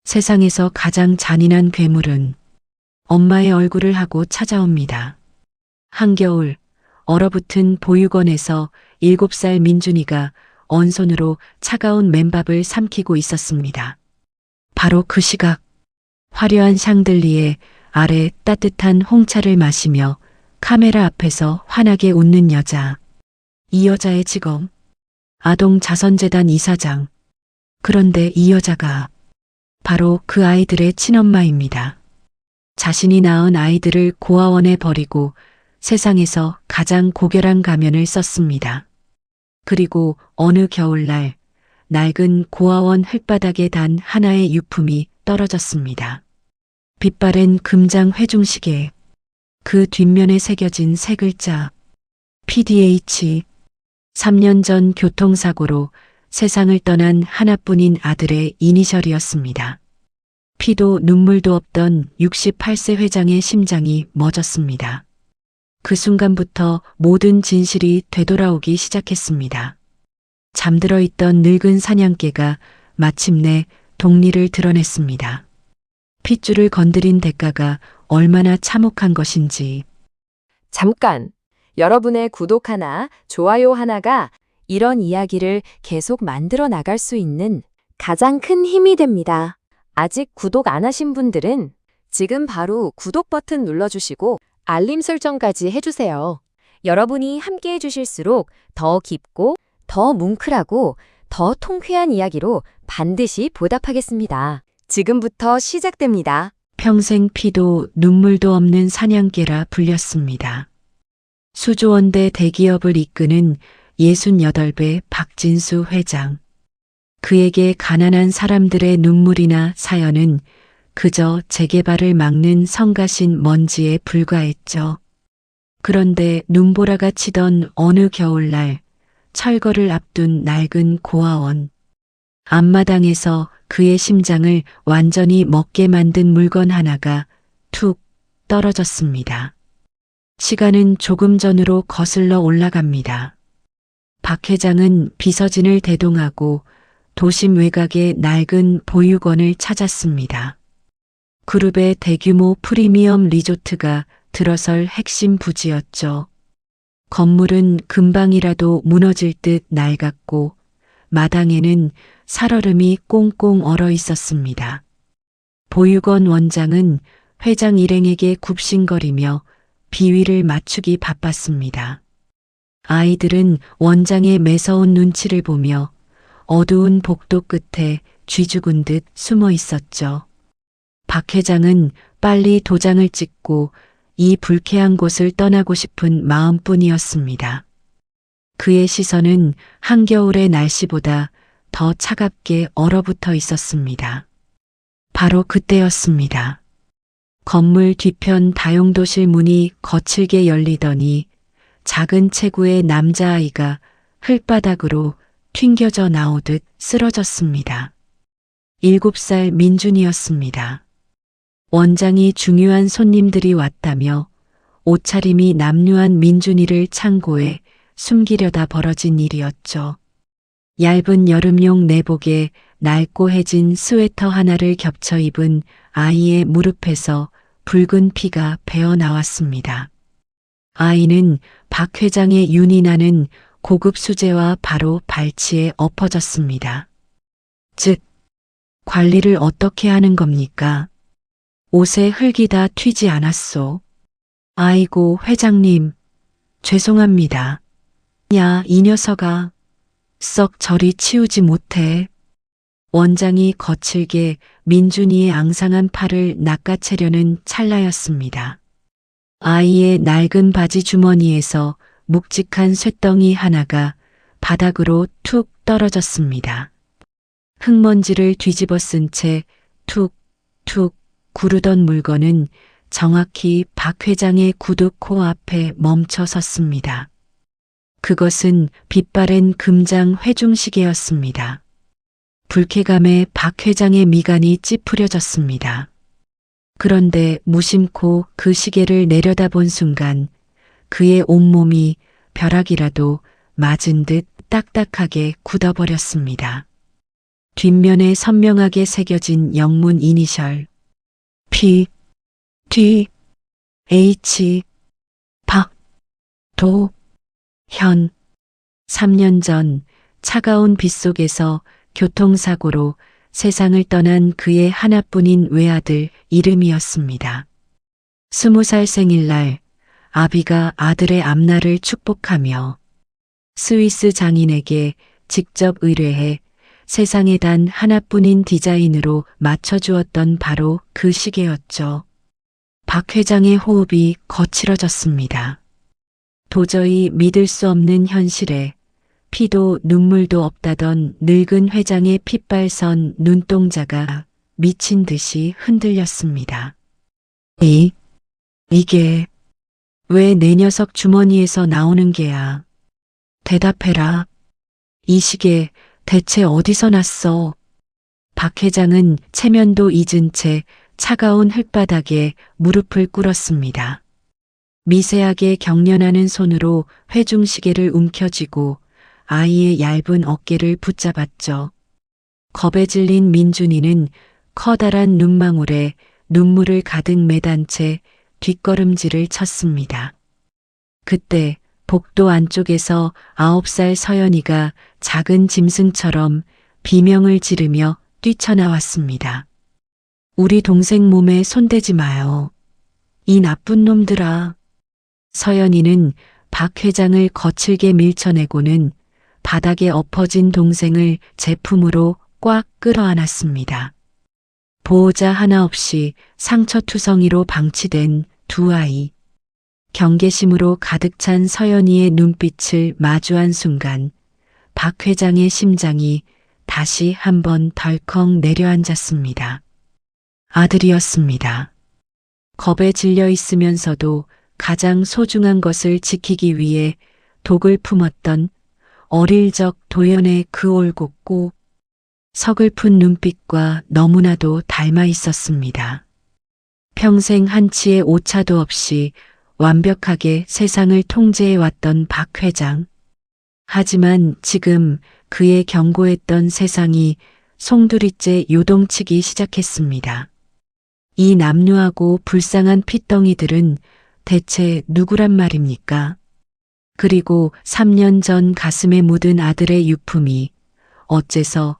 세상에서 가장 잔인한 괴물은 엄마의 얼굴을 하고 찾아옵니다. 한겨울 얼어붙은 보육원에서 7살 민준이가 언손으로 차가운 맨밥을 삼키고 있었습니다. 바로 그 시각 화려한 샹들리에 아래 따뜻한 홍차를 마시며 카메라 앞에서 환하게 웃는 여자. 이 여자의 직업 아동자선재단 이사장. 그런데 이 여자가 바로 그 아이들의 친엄마입니다. 자신이 낳은 아이들을 고아원에 버리고 세상에서 가장 고결한 가면을 썼습니다. 그리고 어느 겨울날 낡은 고아원 흙바닥에 단 하나의 유품이 떨어졌습니다. 빛바랜 금장 회중시계. 그 뒷면에 새겨진 세 글자 PDH. 3년 전 교통사고로 세상을 떠난 하나뿐인 아들의 이니셜이었습니다. 피도 눈물도 없던 68세 회장의 심장이 멎었습니다. 그 순간부터 모든 진실이 되돌아오기 시작했습니다. 잠들어 있던 늙은 사냥개가 마침내 동리를 드러냈습니다. 핏줄을 건드린 대가가 얼마나 참혹한 것인지. 잠깐! 여러분의 구독 하나, 좋아요 하나가 이런 이야기를 계속 만들어 나갈 수 있는 가장 큰 힘이 됩니다. 아직 구독 안 하신 분들은 지금 바로 구독 버튼 눌러주시고 알림 설정까지 해주세요. 여러분이 함께 해주실수록 더 깊고 더 뭉클하고 더 통쾌한 이야기로 반드시 보답하겠습니다. 지금부터 시작됩니다. 평생 피도 눈물도 없는 사냥개라 불렸습니다. 수조원대 대기업을 이끄는 68배 박진수 회장. 그에게 가난한 사람들의 눈물이나 사연은 그저 재개발을 막는 성가신 먼지에 불과했죠. 그런데 눈보라가 치던 어느 겨울날 철거를 앞둔 낡은 고아원. 앞마당에서 그의 심장을 완전히 먹게 만든 물건 하나가 툭 떨어졌습니다. 시간은 조금 전으로 거슬러 올라갑니다. 박 회장은 비서진을 대동하고 도심 외곽의 낡은 보육원을 찾았습니다. 그룹의 대규모 프리미엄 리조트가 들어설 핵심 부지였죠. 건물은 금방이라도 무너질 듯 낡았고 마당에는 살얼음이 꽁꽁 얼어 있었습니다. 보육원 원장은 회장 일행에게 굽신거리며 비위를 맞추기 바빴습니다. 아이들은 원장의 매서운 눈치를 보며 어두운 복도 끝에 쥐 죽은 듯 숨어 있었죠. 박 회장은 빨리 도장을 찍고 이 불쾌한 곳을 떠나고 싶은 마음뿐이었습니다. 그의 시선은 한겨울의 날씨보다 더 차갑게 얼어붙어 있었습니다. 바로 그때였습니다. 건물 뒤편 다용도실 문이 거칠게 열리더니 작은 체구의 남자아이가 흙바닥으로 튕겨져 나오듯 쓰러졌습니다. 7살 민준이었습니다. 원장이 중요한 손님들이 왔다며 옷차림이 남루한 민준이를 창고에 숨기려다 벌어진 일이었죠. 얇은 여름용 내복에 낡고해진 스웨터 하나를 겹쳐 입은 아이의 무릎에서 붉은 피가 배어 나왔습니다. 아이는 박 회장의 윤이 나는 고급 수제와 바로 발치에 엎어졌습니다. 즉, 관리를 어떻게 하는 겁니까? 옷에 흙이 다 튀지 않았소. 아이고, 회장님, 죄송합니다. 야, 이 녀석아, 썩 저리 치우지 못해. 원장이 거칠게 민준이의 앙상한 팔을 낚아채려는 찰나였습니다. 아이의 낡은 바지 주머니에서 묵직한 쇳덩이 하나가 바닥으로 툭 떨어졌습니다. 흙먼지를 뒤집어 쓴 채 툭툭 구르던 물건은 정확히 박 회장의 구두 코앞에 멈춰 섰습니다. 그것은 빛바랜 금장 회중시계였습니다. 불쾌감에 박 회장의 미간이 찌푸려졌습니다. 그런데 무심코 그 시계를 내려다본 순간 그의 온몸이 벼락이라도 맞은 듯 딱딱하게 굳어버렸습니다. 뒷면에 선명하게 새겨진 영문 이니셜 P, D, H, 박, 도, 현. 3년 전 차가운 빗속에서 교통사고로 세상을 떠난 그의 하나뿐인 외아들 이름이었습니다. 20살 생일날 아비가 아들의 앞날을 축복하며 스위스 장인에게 직접 의뢰해 세상에 단 하나뿐인 디자인으로 맞춰주었던 바로 그 시계였죠. 박 회장의 호흡이 거칠어졌습니다. 도저히 믿을 수 없는 현실에 피도 눈물도 없다던 늙은 회장의 핏발선 눈동자가 미친 듯이 흔들렸습니다. 이게 왜 내 녀석 주머니에서 나오는 게야? 대답해라. 이 시계 대체 어디서 났어? 박 회장은 체면도 잊은 채 차가운 흙바닥에 무릎을 꿇었습니다. 미세하게 경련하는 손으로 회중시계를 움켜쥐고 아이의 얇은 어깨를 붙잡았죠. 겁에 질린 민준이는 커다란 눈망울에 눈물을 가득 매단 채 뒷걸음질을 쳤습니다. 그때 복도 안쪽에서 9살 서연이가 작은 짐승처럼 비명을 지르며 뛰쳐나왔습니다. 우리 동생 몸에 손대지 마요. 이 나쁜 놈들아. 서연이는 박 회장을 거칠게 밀쳐내고는 바닥에 엎어진 동생을 제품으로 꽉 끌어안았습니다. 보호자 하나 없이 상처투성이로 방치된 두 아이. 경계심으로 가득 찬 서연이의 눈빛을 마주한 순간 박 회장의 심장이 다시 한번 덜컥 내려앉았습니다. 아들이었습니다. 겁에 질려 있으면서도 가장 소중한 것을 지키기 위해 독을 품었던 어릴 적 도연의 그 올곧고 서글픈 눈빛과 너무나도 닮아 있었습니다. 평생 한치의 오차도 없이 완벽하게 세상을 통제해왔던 박 회장. 하지만 지금 그의 경고했던 세상이 송두리째 요동치기 시작했습니다. 이 남루하고 불쌍한 핏덩이들은 대체 누구란 말입니까? 그리고 3년 전 가슴에 묻은 아들의 유품이 어째서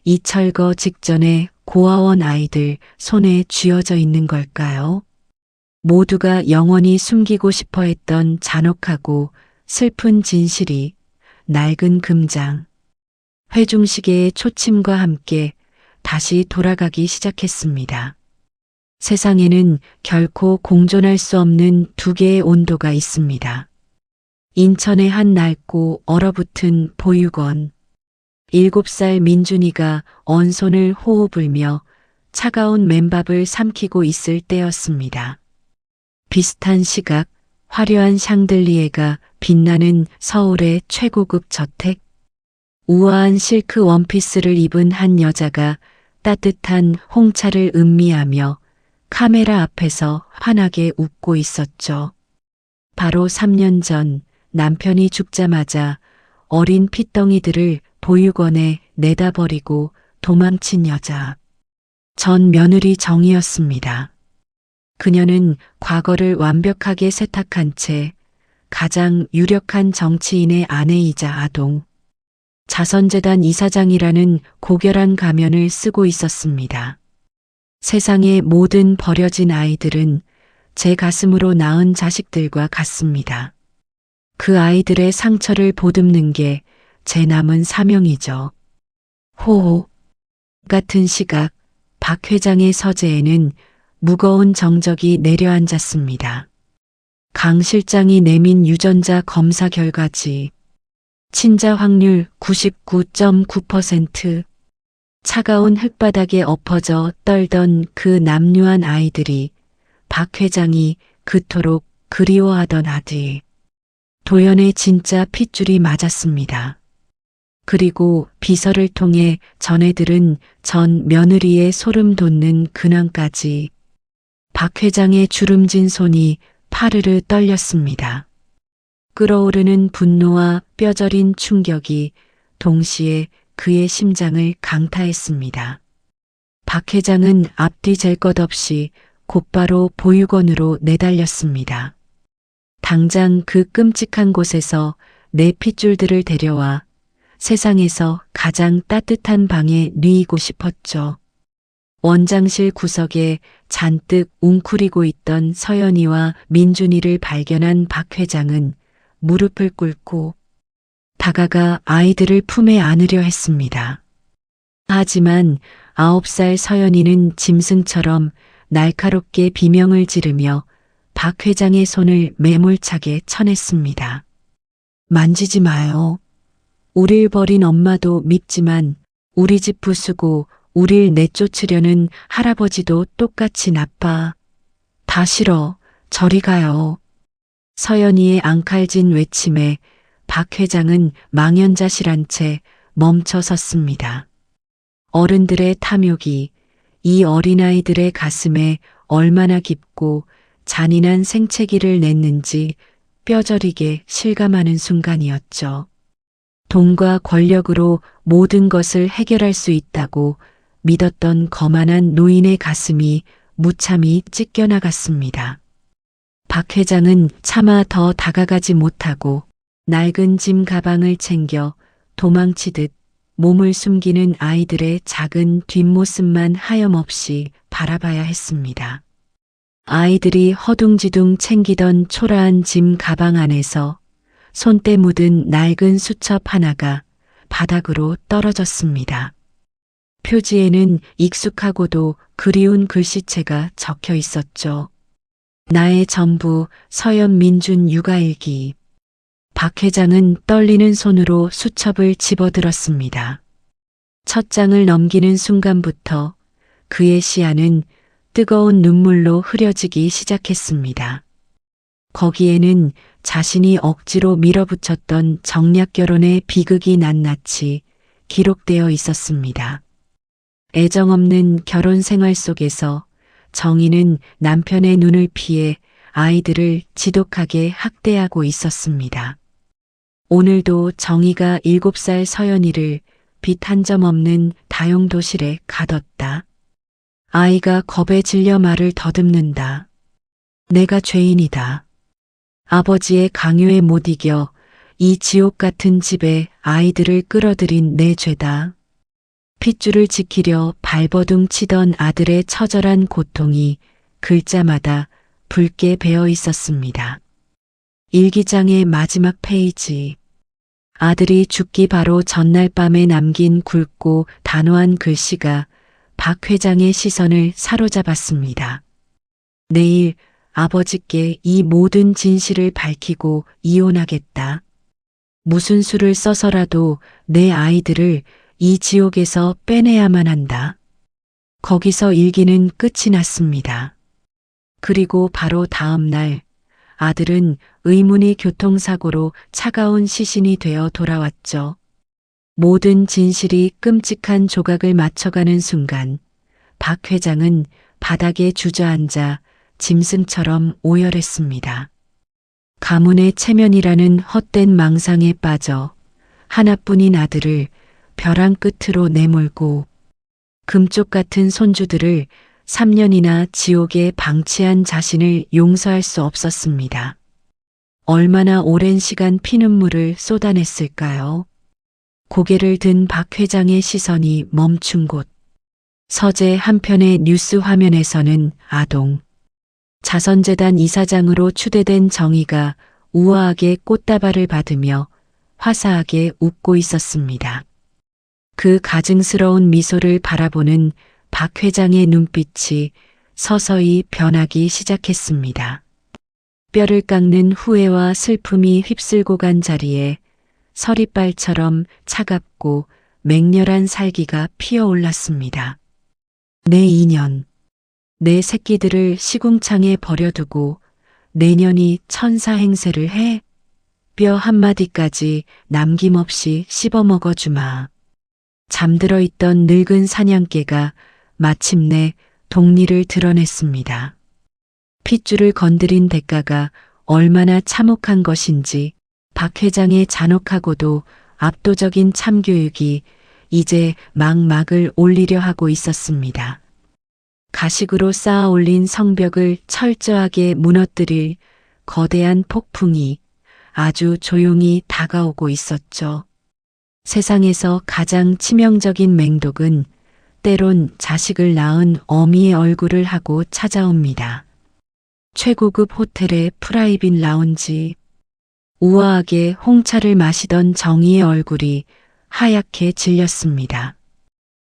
이 철거 직전에 고아원 아이들 손에 쥐어져 있는 걸까요? 모두가 영원히 숨기고 싶어 했던 잔혹하고 슬픈 진실이 낡은 금장, 회중시계의 초침과 함께 다시 돌아가기 시작했습니다. 세상에는 결코 공존할 수 없는 두 개의 온도가 있습니다. 인천의 한 낡고 얼어붙은 보육원. 7살 민준이가 언손을 호호 불며 차가운 맨밥을 삼키고 있을 때였습니다. 비슷한 시각 화려한 샹들리에가 빛나는 서울의 최고급 저택. 우아한 실크 원피스를 입은 한 여자가 따뜻한 홍차를 음미하며 카메라 앞에서 환하게 웃고 있었죠. 바로 3년 전 남편이 죽자마자 어린 핏덩이들을 보육원에 내다버리고 도망친 여자. 전 며느리 정이었습니다. 그녀는 과거를 완벽하게 세탁한 채 가장 유력한 정치인의 아내이자 아동, 자선재단 이사장이라는 고결한 가면을 쓰고 있었습니다. 세상의 모든 버려진 아이들은 제 가슴으로 낳은 자식들과 같습니다. 그 아이들의 상처를 보듬는 게 제 남은 사명이죠. 호호 같은 시각 박 회장의 서재에는 무거운 정적이 내려앉았습니다. 강 실장이 내민 유전자 검사 결과지. 친자 확률 99.9%. 차가운 흙바닥에 엎어져 떨던 그 남루한 아이들이 박 회장이 그토록 그리워하던 아들. 도연의 진짜 핏줄이 맞았습니다. 그리고 비서를 통해 전해들은 전 며느리의 소름 돋는 근황까지. 박 회장의 주름진 손이 파르르 떨렸습니다. 끓어오르는 분노와 뼈저린 충격이 동시에 그의 심장을 강타했습니다. 박 회장은 앞뒤 잴 것 없이 곧바로 보육원으로 내달렸습니다. 당장 그 끔찍한 곳에서 내 핏줄들을 데려와 세상에서 가장 따뜻한 방에 누이고 싶었죠. 원장실 구석에 잔뜩 웅크리고 있던 서연이와 민준이를 발견한 박 회장은 무릎을 꿇고 다가가 아이들을 품에 안으려 했습니다. 하지만 9살 서연이는 짐승처럼 날카롭게 비명을 지르며 박 회장의 손을 매몰차게 쳐냈습니다. 만지지 마요. 우릴 버린 엄마도 밉지만 우리 집 부수고 우릴 내쫓으려는 할아버지도 똑같이 나빠. 다 싫어. 저리 가요. 서연이의 앙칼진 외침에 박 회장은 망연자실한 채 멈춰 섰습니다. 어른들의 탐욕이 이 어린아이들의 가슴에 얼마나 깊고 잔인한 생채기를 냈는지 뼈저리게 실감하는 순간이었죠. 돈과 권력으로 모든 것을 해결할 수 있다고 믿었던 거만한 노인의 가슴이 무참히 찢겨나갔습니다. 박 회장은 차마 더 다가가지 못하고 낡은 짐 가방을 챙겨 도망치듯 몸을 숨기는 아이들의 작은 뒷모습만 하염없이 바라봐야 했습니다. 아이들이 허둥지둥 챙기던 초라한 짐 가방 안에서 손때 묻은 낡은 수첩 하나가 바닥으로 떨어졌습니다. 표지에는 익숙하고도 그리운 글씨체가 적혀 있었죠. 나의 전부 서연 민준 육아일기. 박 회장은 떨리는 손으로 수첩을 집어들었습니다. 첫 장을 넘기는 순간부터 그의 시야는 뜨거운 눈물로 흐려지기 시작했습니다. 거기에는 자신이 억지로 밀어붙였던 정략 결혼의 비극이 낱낱이 기록되어 있었습니다. 애정 없는 결혼 생활 속에서 정희는 남편의 눈을 피해 아이들을 지독하게 학대하고 있었습니다. 오늘도 정희가 7살 서연이를 빛 한 점 없는 다용도실에 가뒀다. 아이가 겁에 질려 말을 더듬는다. 내가 죄인이다. 아버지의 강요에 못 이겨 이 지옥 같은 집에 아이들을 끌어들인 내 죄다. 핏줄을 지키려 발버둥 치던 아들의 처절한 고통이 글자마다 붉게 배어 있었습니다. 일기장의 마지막 페이지. 아들이 죽기 바로 전날 밤에 남긴 굵고 단호한 글씨가 박 회장의 시선을 사로잡았습니다. 내일 아버지께 이 모든 진실을 밝히고 이혼하겠다. 무슨 수를 써서라도 내 아이들을 이 지옥에서 빼내야만 한다. 거기서 일기는 끝이 났습니다. 그리고 바로 다음 날 아들은 의문의 교통사고로 차가운 시신이 되어 돌아왔죠. 모든 진실이 끔찍한 조각을 맞춰가는 순간 박 회장은 바닥에 주저앉아 짐승처럼 오열했습니다. 가문의 체면이라는 헛된 망상에 빠져 하나뿐인 아들을 벼랑 끝으로 내몰고 금쪽 같은 손주들을 3년이나 지옥에 방치한 자신을 용서할 수 없었습니다. 얼마나 오랜 시간 피눈물을 쏟아냈을까요? 고개를 든 박 회장의 시선이 멈춘 곳. 서재 한편의 뉴스 화면에서는 아동 자선재단 이사장으로 추대된 정희가 우아하게 꽃다발을 받으며 화사하게 웃고 있었습니다. 그 가증스러운 미소를 바라보는 박 회장의 눈빛이 서서히 변하기 시작했습니다. 뼈를 깎는 후회와 슬픔이 휩쓸고 간 자리에 서리빨처럼 차갑고 맹렬한 살기가 피어올랐습니다. 내 인연, 내 새끼들을 시궁창에 버려두고 내년이 천사 행세를 해? 뼈 한마디까지 남김없이 씹어먹어주마. 잠들어 있던 늙은 사냥개가 마침내 동리를 드러냈습니다. 핏줄을 건드린 대가가 얼마나 참혹한 것인지 박 회장의 잔혹하고도 압도적인 참교육이 이제 막막을 올리려 하고 있었습니다. 가식으로 쌓아 올린 성벽을 철저하게 무너뜨릴 거대한 폭풍이 아주 조용히 다가오고 있었죠. 세상에서 가장 치명적인 맹독은 때론 자식을 낳은 어미의 얼굴을 하고 찾아옵니다. 최고급 호텔의 프라이빗 라운지, 우아하게 홍차를 마시던 정희의 얼굴이 하얗게 질렸습니다.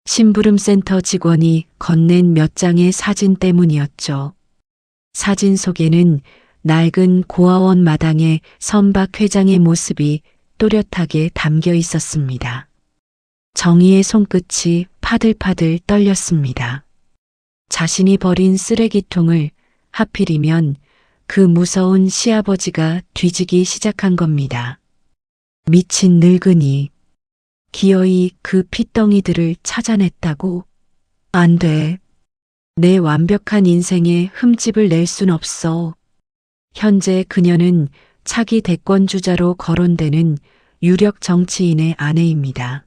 심부름센터 직원이 건넨 몇 장의 사진 때문이었죠. 사진 속에는 낡은 고아원 마당에 선박 회장의 모습이 또렷하게 담겨 있었습니다. 정희의 손끝이 파들파들 떨렸습니다. 자신이 버린 쓰레기통을 하필이면 그 무서운 시아버지가 뒤지기 시작한 겁니다. 미친 늙은이. 기어이 그 핏덩이들을 찾아냈다고? 안 돼. 내 완벽한 인생에 흠집을 낼 순 없어. 현재 그녀는 차기 대권주자로 거론되는 유력 정치인의 아내입니다.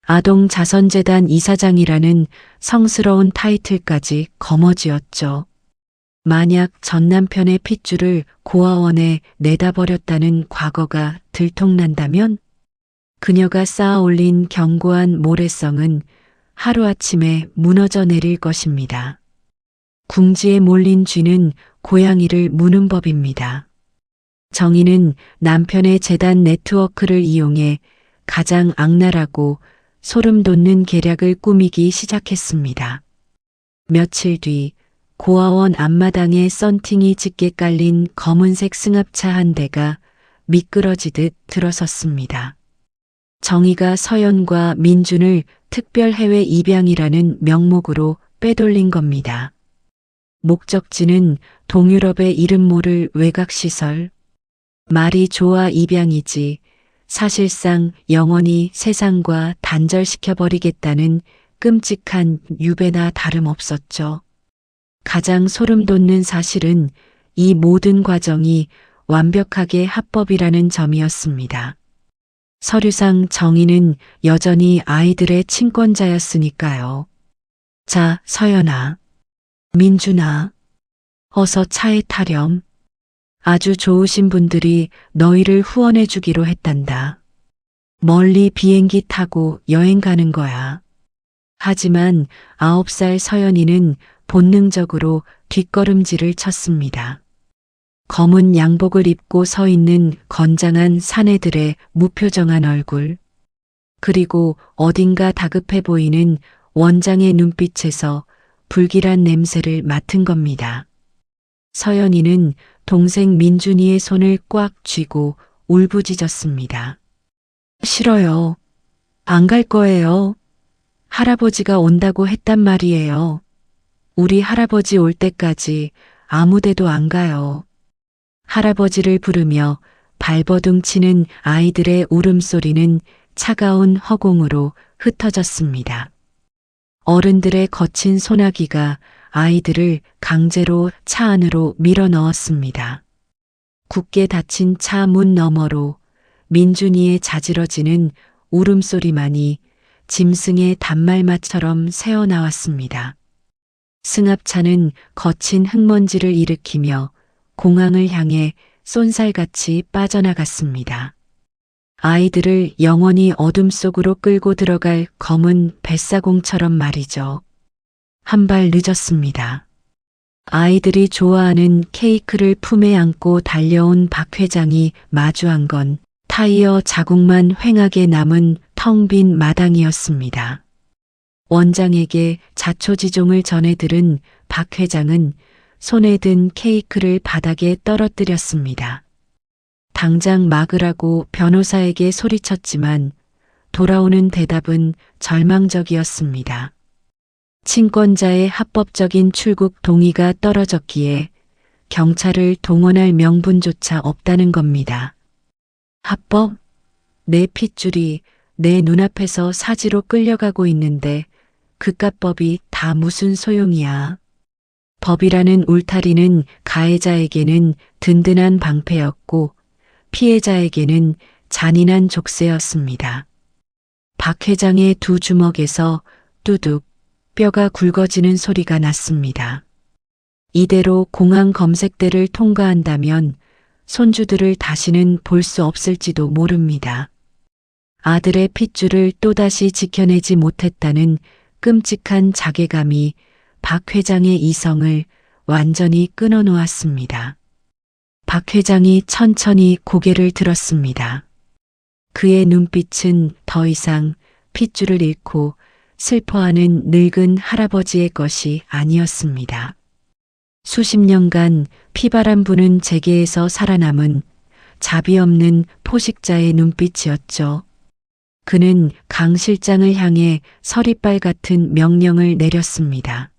아동자선재단 이사장이라는 성스러운 타이틀까지 거머쥐었죠. 만약 전 남편의 핏줄을 고아원에 내다버렸다는 과거가 들통난다면 그녀가 쌓아 올린 견고한 모래성은 하루아침에 무너져 내릴 것입니다. 궁지에 몰린 쥐는 고양이를 무는 법입니다. 정희는 남편의 재단 네트워크를 이용해 가장 악랄하고 소름 돋는 계략을 꾸미기 시작했습니다. 며칠 뒤 고아원 앞마당에 썬팅이 짙게 깔린 검은색 승합차 한 대가 미끄러지듯 들어섰습니다. 정희가 서연과 민준을 특별 해외 입양이라는 명목으로 빼돌린 겁니다. 목적지는 동유럽의 이름 모를 외곽시설. 말이 좋아 입양이지 사실상 영원히 세상과 단절시켜버리겠다는 끔찍한 유배나 다름없었죠. 가장 소름 돋는 사실은 이 모든 과정이 완벽하게 합법이라는 점이었습니다. 서류상 정희는 여전히 아이들의 친권자였으니까요. 자, 서연아, 민준아, 어서 차에 타렴. 아주 좋으신 분들이 너희를 후원해 주기로 했단다. 멀리 비행기 타고 여행 가는 거야. 하지만 9살 서연이는 본능적으로 뒷걸음질을 쳤습니다. 검은 양복을 입고 서 있는 건장한 사내들의 무표정한 얼굴, 그리고 어딘가 다급해 보이는 원장의 눈빛에서 불길한 냄새를 맡은 겁니다. 서연이는 동생 민준이의 손을 꽉 쥐고 울부짖었습니다. 싫어요. 안 갈 거예요. 할아버지가 온다고 했단 말이에요. 우리 할아버지 올 때까지 아무 데도 안 가요. 할아버지를 부르며 발버둥 치는 아이들의 울음소리는 차가운 허공으로 흩어졌습니다. 어른들의 거친 소나기가 아이들을 강제로 차 안으로 밀어 넣었습니다. 굳게 닫힌 차 문 너머로 민준이의 자지러지는 울음소리만이 짐승의 단말맛처럼 새어나왔습니다. 승합차는 거친 흙먼지를 일으키며 공항을 향해 쏜살같이 빠져나갔습니다. 아이들을 영원히 어둠 속으로 끌고 들어갈 검은 뱃사공처럼 말이죠. 한 발 늦었습니다. 아이들이 좋아하는 케이크를 품에 안고 달려온 박 회장이 마주한 건 타이어 자국만 휑하게 남은 텅 빈 마당이었습니다. 원장에게 자초지종을 전해들은 박 회장은 손에 든 케이크를 바닥에 떨어뜨렸습니다. 당장 막으라고 변호사에게 소리쳤지만 돌아오는 대답은 절망적이었습니다. 친권자의 합법적인 출국 동의가 떨어졌기에 경찰을 동원할 명분조차 없다는 겁니다. 합법? 내 핏줄이 내 눈앞에서 사지로 끌려가고 있는데 그깟법이 다 무슨 소용이야. 법이라는 울타리는 가해자에게는 든든한 방패였고 피해자에게는 잔인한 족쇄였습니다. 박 회장의 두 주먹에서 뚜둑 뼈가 굵어지는 소리가 났습니다. 이대로 공항 검색대를 통과한다면 손주들을 다시는 볼 수 없을지도 모릅니다. 아들의 핏줄을 또다시 지켜내지 못했다는 끔찍한 자괴감이 박 회장의 이성을 완전히 끊어놓았습니다. 박 회장이 천천히 고개를 들었습니다. 그의 눈빛은 더 이상 핏줄을 잃고 슬퍼하는 늙은 할아버지의 것이 아니었습니다. 수십 년간 피바람 부는 재계에서 살아남은 자비 없는 포식자의 눈빛이었죠. 그는 강 실장을 향해 서리빨 같은 명령을 내렸습니다.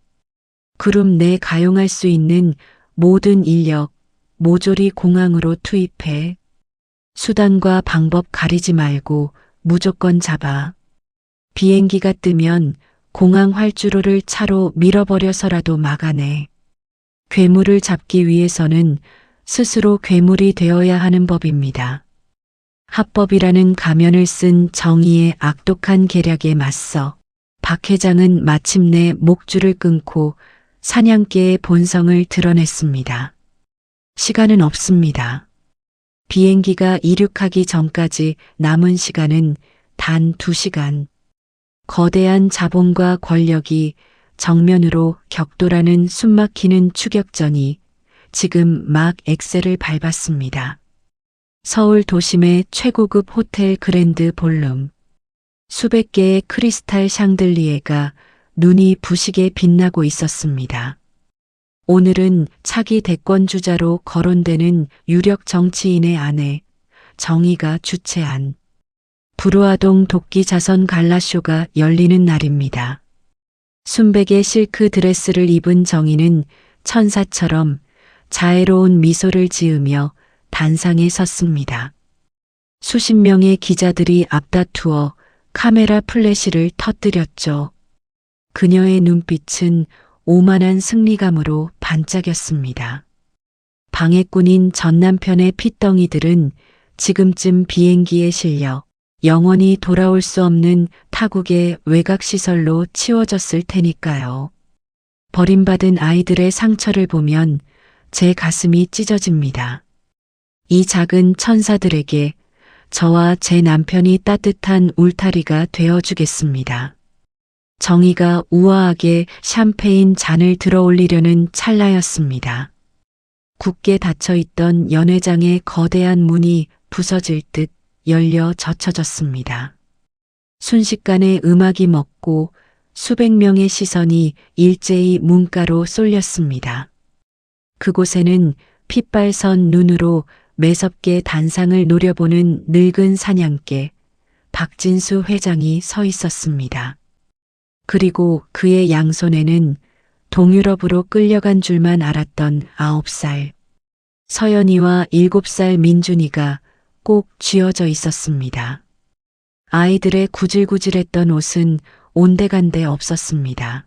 그룹 내 가용할 수 있는 모든 인력 모조리 공항으로 투입해. 수단과 방법 가리지 말고 무조건 잡아. 비행기가 뜨면 공항 활주로를 차로 밀어버려서라도 막아내. 괴물을 잡기 위해서는 스스로 괴물이 되어야 하는 법입니다. 합법이라는 가면을 쓴 정의의 악독한 계략에 맞서 박 회장은 마침내 목줄을 끊고 사냥개의 본성을 드러냈습니다. 시간은 없습니다. 비행기가 이륙하기 전까지 남은 시간은 단 2시간. 거대한 자본과 권력이 정면으로 격돌하는 숨막히는 추격전이 지금 막 엑셀을 밟았습니다. 서울 도심의 최고급 호텔 그랜드 볼룸. 수백 개의 크리스탈 샹들리에가 눈이 부시게 빛나고 있었습니다. 오늘은 차기 대권주자로 거론되는 유력 정치인의 아내 정희가 주최한 불우아동 도끼 자선 갈라쇼가 열리는 날입니다. 순백의 실크 드레스를 입은 정희는 천사처럼 자애로운 미소를 지으며 단상에 섰습니다. 수십 명의 기자들이 앞다투어 카메라 플래시를 터뜨렸죠. 그녀의 눈빛은 오만한 승리감으로 반짝였습니다. 방해꾼인 전 남편의 핏덩이들은 지금쯤 비행기에 실려 영원히 돌아올 수 없는 타국의 외곽시설로 치워졌을 테니까요. 버림받은 아이들의 상처를 보면 제 가슴이 찢어집니다. 이 작은 천사들에게 저와 제 남편이 따뜻한 울타리가 되어주겠습니다. 정희가 우아하게 샴페인 잔을 들어 올리려는 찰나였습니다. 굳게 닫혀있던 연회장의 거대한 문이 부서질 듯 열려 젖혀졌습니다. 순식간에 음악이 멎고 수백 명의 시선이 일제히 문가로 쏠렸습니다. 그곳에는 핏발선 눈으로 매섭게 단상을 노려보는 늙은 사냥개 박진수 회장이 서 있었습니다. 그리고 그의 양손에는 동유럽으로 끌려간 줄만 알았던 9살 서연이와 7살 민준이가 꼭 쥐어져 있었습니다. 아이들의 구질구질했던 옷은 온데간데 없었습니다.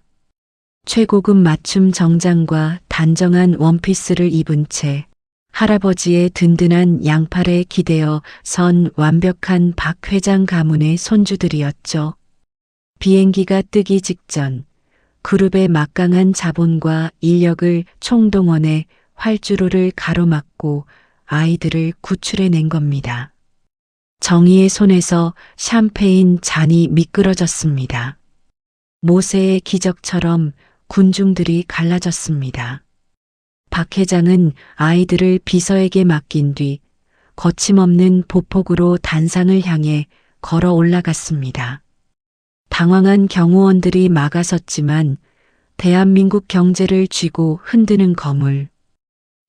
최고급 맞춤 정장과 단정한 원피스를 입은 채 할아버지의 든든한 양팔에 기대어 선 완벽한 박 회장 가문의 손주들이었죠. 비행기가 뜨기 직전 그룹의 막강한 자본과 인력을 총동원해 활주로를 가로막고 아이들을 구출해낸 겁니다. 정희의 손에서 샴페인 잔이 미끄러졌습니다. 모세의 기적처럼 군중들이 갈라졌습니다. 박 회장은 아이들을 비서에게 맡긴 뒤 거침없는 보폭으로 단상을 향해 걸어 올라갔습니다. 당황한 경호원들이 막아섰지만 대한민국 경제를 쥐고 흔드는 거물.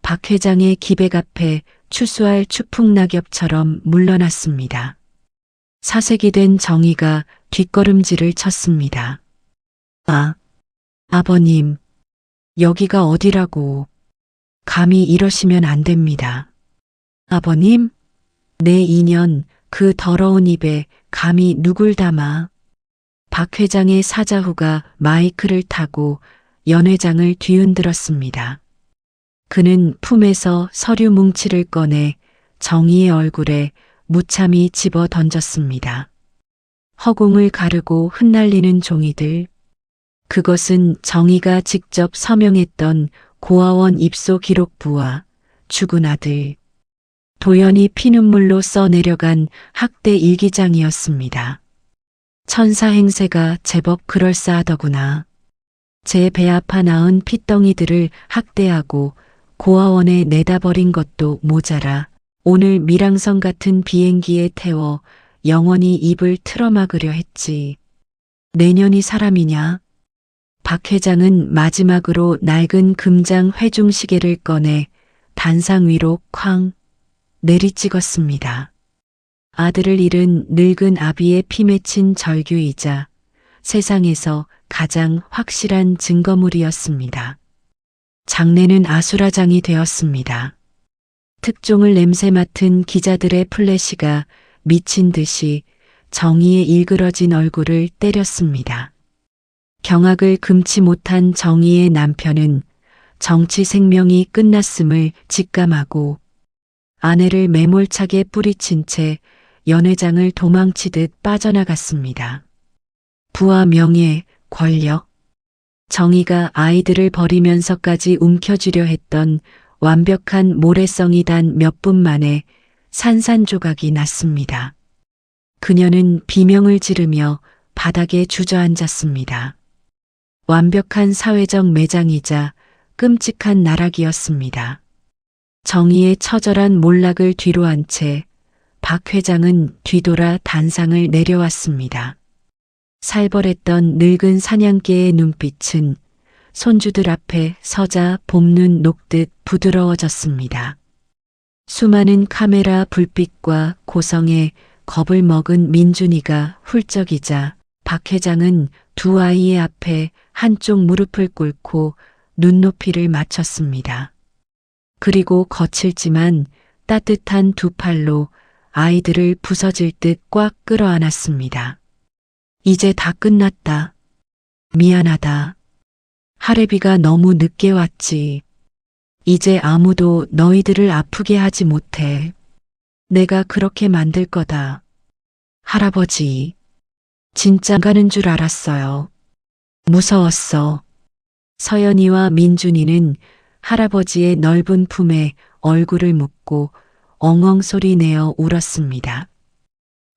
박 회장의 기백 앞에 추수할 추풍낙엽처럼 물러났습니다. 사색이 된 정희가 뒷걸음질을 쳤습니다. 아버님, 여기가 어디라고. 감히 이러시면 안 됩니다. 아버님? 내 인연 그 더러운 입에 감히 누굴 담아. 박 회장의 사자후가 마이크를 타고 연 회장을 뒤흔들었습니다. 그는 품에서 서류 뭉치를 꺼내 정희의 얼굴에 무참히 집어 던졌습니다. 허공을 가르고 흩날리는 종이들. 그것은 정의가 직접 서명했던 고아원 입소 기록부와 죽은 아들 도연이 피눈물로 써내려간 학대 일기장이었습니다. 천사 행세가 제법 그럴싸하더구나. 제 배 아파 낳은 핏덩이들을 학대하고 고아원에 내다 버린 것도 모자라 오늘 밀항성 같은 비행기에 태워 영원히 입을 틀어막으려 했지. 내년이 사람이냐? 박 회장은 마지막으로 낡은 금장 회중시계를 꺼내 단상 위로 쾅 내리찍었습니다. 아들을 잃은 늙은 아비의 피 맺힌 절규이자 세상에서 가장 확실한 증거물이었습니다. 장례는 아수라장이 되었습니다. 특종을 냄새 맡은 기자들의 플래시가 미친 듯이 정의의 일그러진 얼굴을 때렸습니다. 경악을 금치 못한 정의의 남편은 정치 생명이 끝났음을 직감하고 아내를 매몰차게 뿌리친 채 연회장을 도망치듯 빠져나갔습니다. 부와 명예, 권력, 정의가 아이들을 버리면서까지 움켜쥐려 했던 완벽한 모래성이 단 몇 분 만에 산산조각이 났습니다. 그녀는 비명을 지르며 바닥에 주저앉았습니다. 완벽한 사회적 매장이자 끔찍한 나락이었습니다. 정의의 처절한 몰락을 뒤로한 채 박 회장은 뒤돌아 단상을 내려왔습니다. 살벌했던 늙은 사냥개의 눈빛은 손주들 앞에 서자 봄눈 녹듯 부드러워졌습니다. 수많은 카메라 불빛과 고성에 겁을 먹은 민준이가 훌쩍이자 박 회장은 두 아이의 앞에 한쪽 무릎을 꿇고 눈높이를 맞췄습니다. 그리고 거칠지만 따뜻한 두 팔로 아이들을 부서질 듯 꽉 끌어안았습니다. 이제 다 끝났다. 미안하다. 할애비가 너무 늦게 왔지. 이제 아무도 너희들을 아프게 하지 못해. 내가 그렇게 만들 거다. 할아버지. 진짜 가는 줄 알았어요. 무서웠어. 서연이와 민준이는 할아버지의 넓은 품에 얼굴을 묻고 엉엉 소리 내어 울었습니다.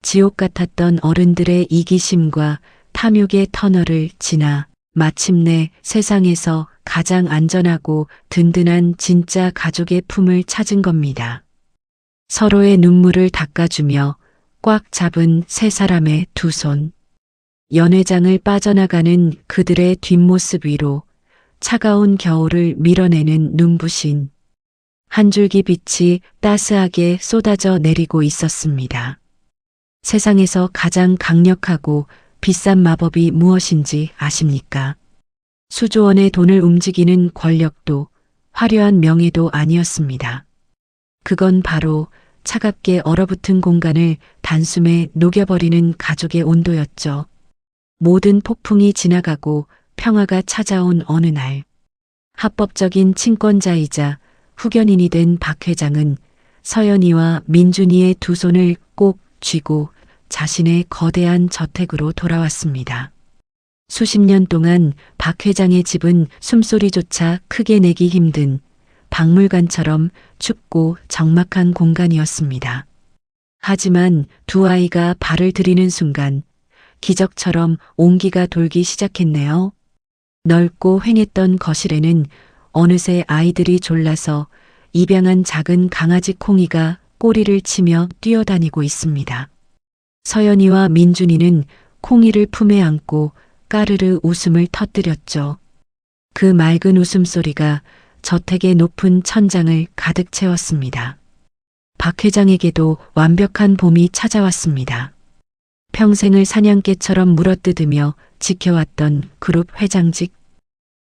지옥 같았던 어른들의 이기심과 탐욕의 터널을 지나 마침내 세상에서 가장 안전하고 든든한 진짜 가족의 품을 찾은 겁니다. 서로의 눈물을 닦아주며 꽉 잡은 세 사람의 두 손. 연회장을 빠져나가는 그들의 뒷모습 위로 차가운 겨울을 밀어내는 눈부신 한 줄기 빛이 따스하게 쏟아져 내리고 있었습니다. 세상에서 가장 강력하고 비싼 마법이 무엇인지 아십니까? 수조원의 돈을 움직이는 권력도 화려한 명예도 아니었습니다. 그건 바로 차갑게 얼어붙은 공간을 단숨에 녹여버리는 가족의 온도였죠. 모든 폭풍이 지나가고 평화가 찾아온 어느 날, 합법적인 친권자이자 후견인이 된 박 회장은 서연이와 민준이의 두 손을 꼭 쥐고 자신의 거대한 저택으로 돌아왔습니다. 수십 년 동안 박 회장의 집은 숨소리조차 크게 내기 힘든 박물관처럼 춥고 적막한 공간이었습니다. 하지만 두 아이가 발을 들이는 순간 기적처럼 온기가 돌기 시작했네요. 넓고 휑했던 거실에는 어느새 아이들이 졸라서 입양한 작은 강아지 콩이가 꼬리를 치며 뛰어다니고 있습니다. 서연이와 민준이는 콩이를 품에 안고 까르르 웃음을 터뜨렸죠. 그 맑은 웃음소리가 저택의 높은 천장을 가득 채웠습니다. 박 회장에게도 완벽한 봄이 찾아왔습니다. 평생을 사냥개처럼 물어뜯으며 지켜왔던 그룹 회장직.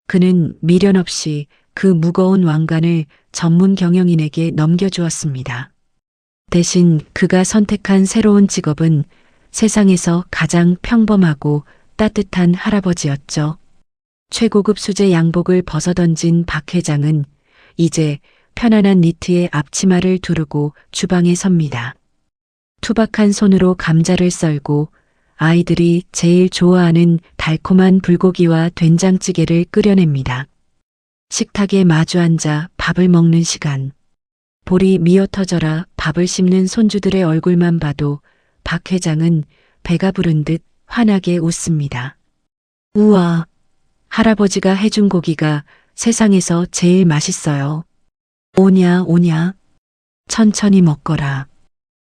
그는 미련 없이 그 무거운 왕관을 전문 경영인에게 넘겨주었습니다. 대신 그가 선택한 새로운 직업은 세상에서 가장 평범하고 따뜻한 할아버지였죠. 최고급 수제 양복을 벗어던진 박 회장은 이제 편안한 니트에 앞치마를 두르고 주방에 섭니다. 투박한 손으로 감자를 썰고 아이들이 제일 좋아하는 달콤한 불고기와 된장찌개를 끓여냅니다. 식탁에 마주 앉아 밥을 먹는 시간. 볼이 미어터져라 밥을 씹는 손주들의 얼굴만 봐도 박 회장은 배가 부른 듯 환하게 웃습니다. 우와, 할아버지가 해준 고기가 세상에서 제일 맛있어요. 오냐, 오냐. 천천히 먹거라.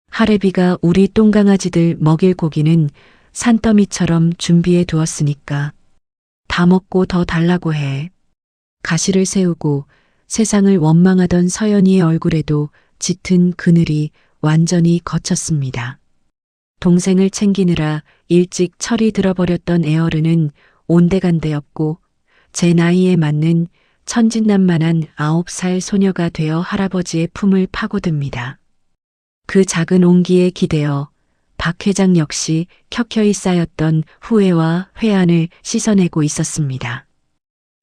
할애비가 우리 똥강아지들 먹일 고기는 산더미처럼 준비해 두었으니까 다 먹고 더 달라고 해. 가시를 세우고 세상을 원망하던 서연이의 얼굴에도 짙은 그늘이 완전히 거쳤습니다. 동생을 챙기느라 일찍 철이 들어버렸던 애어른은 온데간데 없고 제 나이에 맞는 천진난만한 9살 소녀가 되어 할아버지의 품을 파고듭니다. 그 작은 온기에 기대어 박 회장 역시 켜켜이 쌓였던 후회와 회한을 씻어내고 있었습니다.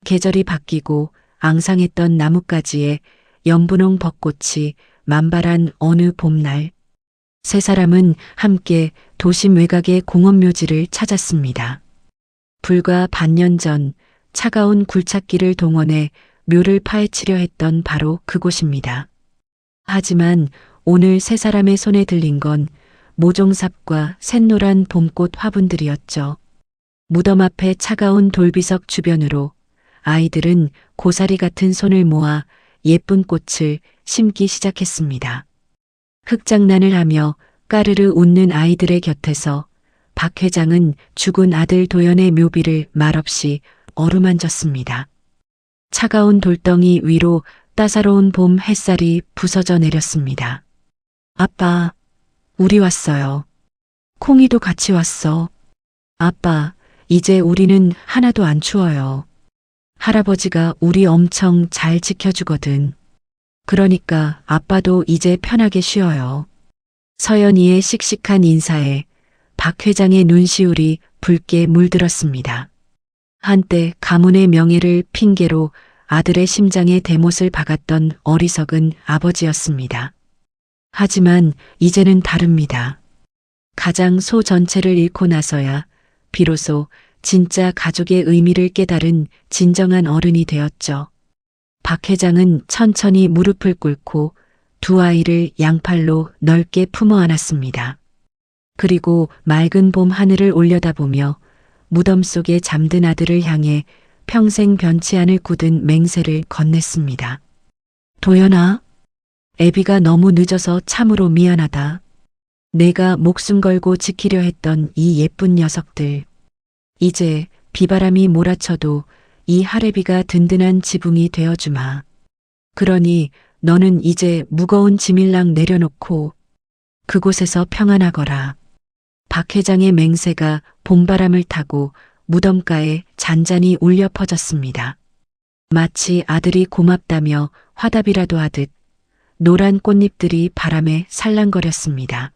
계절이 바뀌고 앙상했던 나뭇가지에 연분홍 벚꽃이 만발한 어느 봄날, 세 사람은 함께 도심 외곽의 공원묘지를 찾았습니다. 불과 반년 전 차가운 굴착기를 동원해 묘를 파헤치려 했던 바로 그곳입니다. 하지만 오늘 세 사람의 손에 들린 건 모종삽과 샛노란 봄꽃 화분들이었죠. 무덤 앞에 차가운 돌비석 주변으로 아이들은 고사리 같은 손을 모아 예쁜 꽃을 심기 시작했습니다. 흙장난을 하며 까르르 웃는 아이들의 곁에서 박 회장은 죽은 아들 도연의 묘비를 말없이 어루만졌습니다. 차가운 돌덩이 위로 따사로운 봄 햇살이 부서져 내렸습니다. 아빠, 우리 왔어요. 콩이도 같이 왔어. 아빠, 이제 우리는 하나도 안 추워요. 할아버지가 우리 엄청 잘 지켜주거든. 그러니까 아빠도 이제 편하게 쉬어요. 서연이의 씩씩한 인사에 박 회장의 눈시울이 붉게 물들었습니다. 한때 가문의 명예를 핑계로 아들의 심장에 대못을 박았던 어리석은 아버지였습니다. 하지만 이제는 다릅니다. 가장 소 전체를 잃고 나서야 비로소 진짜 가족의 의미를 깨달은 진정한 어른이 되었죠. 박 회장은 천천히 무릎을 꿇고 두 아이를 양팔로 넓게 품어 안았습니다. 그리고 맑은 봄 하늘을 올려다보며 무덤 속에 잠든 아들을 향해 평생 변치 않을 굳은 맹세를 건넸습니다. 도연아, 애비가 너무 늦어서 참으로 미안하다. 내가 목숨 걸고 지키려 했던 이 예쁜 녀석들. 이제 비바람이 몰아쳐도 이 할애비가 든든한 지붕이 되어주마. 그러니 너는 이제 무거운 짐일랑 내려놓고 그곳에서 평안하거라. 박 회장의 맹세가 봄바람을 타고 무덤가에 잔잔히 울려 퍼졌습니다. 마치 아들이 고맙다며 화답이라도 하듯 노란 꽃잎들이 바람에 살랑거렸습니다.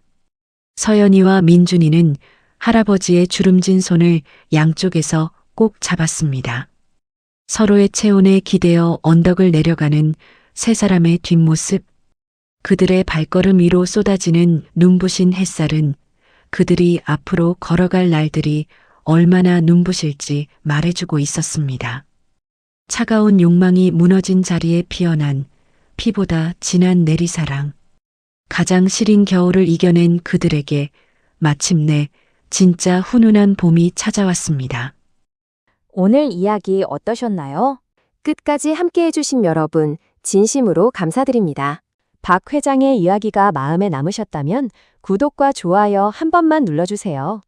서연이와 민준이는 할아버지의 주름진 손을 양쪽에서 꼭 잡았습니다. 서로의 체온에 기대어 언덕을 내려가는 세 사람의 뒷모습, 그들의 발걸음 위로 쏟아지는 눈부신 햇살은 그들이 앞으로 걸어갈 날들이 얼마나 눈부실지 말해주고 있었습니다. 차가운 욕망이 무너진 자리에 피어난 피보다 진한 내리사랑. 가장 시린 겨울을 이겨낸 그들에게 마침내 진짜 훈훈한 봄이 찾아왔습니다. 오늘 이야기 어떠셨나요? 끝까지 함께 해주신 여러분, 진심으로 감사드립니다. 박 회장의 이야기가 마음에 남으셨다면 구독과 좋아요 한 번만 눌러주세요.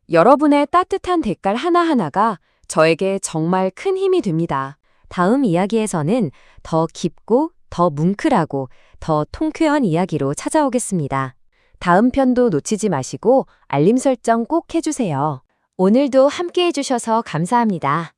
여러분의 따뜻한 댓글 하나하나가 저에게 정말 큰 힘이 됩니다. 다음 이야기에서는 더 깊고 더 뭉클하고 더 통쾌한 이야기로 찾아오겠습니다. 다음 편도 놓치지 마시고 알림 설정 꼭 해주세요. 오늘도 함께 해주셔서 감사합니다.